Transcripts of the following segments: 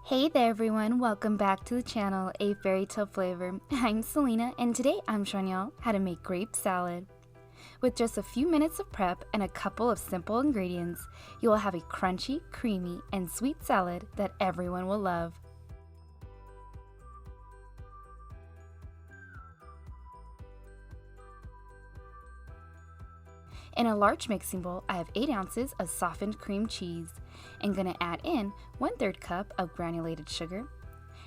Hey there everyone, welcome back to the channel, A Fairy Tale Flavor. I'm Selena and today I'm showing y'all how to make grape salad. With just a few minutes of prep and a couple of simple ingredients, you will have a crunchy, creamy, and sweet salad that everyone will love. In a large mixing bowl, I have 8 ounces of softened cream cheese. I'm going to add in 1/3 cup of granulated sugar,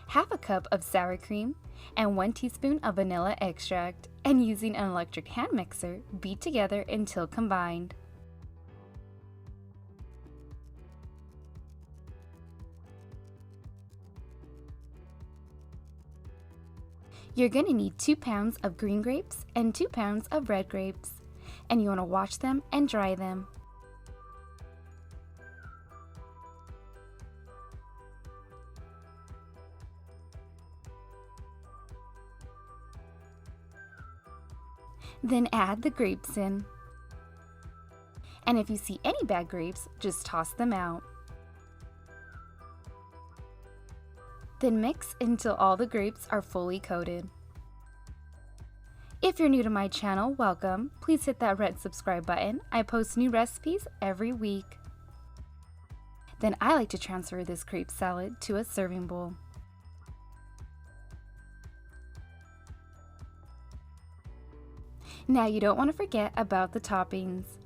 half a cup of sour cream, and 1 teaspoon of vanilla extract, and using an electric hand mixer, beat together until combined. You're going to need 2 pounds of green grapes and 2 pounds of red grapes, and you want to wash them and dry them. Then add the grapes in. And if you see any bad grapes, just toss them out. Then mix until all the grapes are fully coated. If you're new to my channel, welcome. Please hit that red subscribe button. I post new recipes every week. Then I like to transfer this grape salad to a serving bowl. Now you don't want to forget about the toppings.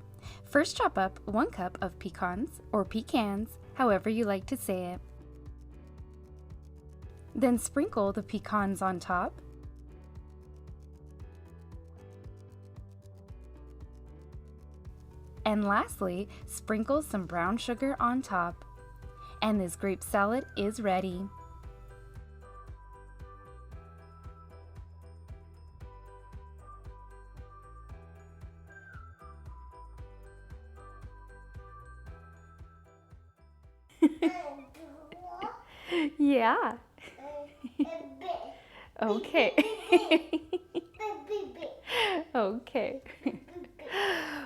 First chop up 1 cup of pecans or pecans, however you like to say it. Then sprinkle the pecans on top. And lastly, sprinkle some brown sugar on top. And this grape salad is ready. Yeah. Okay. Okay.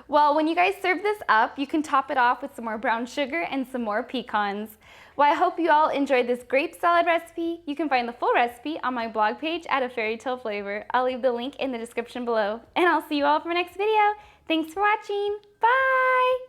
Well, when you guys serve this up, you can top it off with some more brown sugar and some more pecans. Well, I hope you all enjoyed this grape salad recipe. You can find the full recipe on my blog page at A Fairytale Flavor. I'll leave the link in the description below. And I'll see you all for my next video. Thanks for watching. Bye!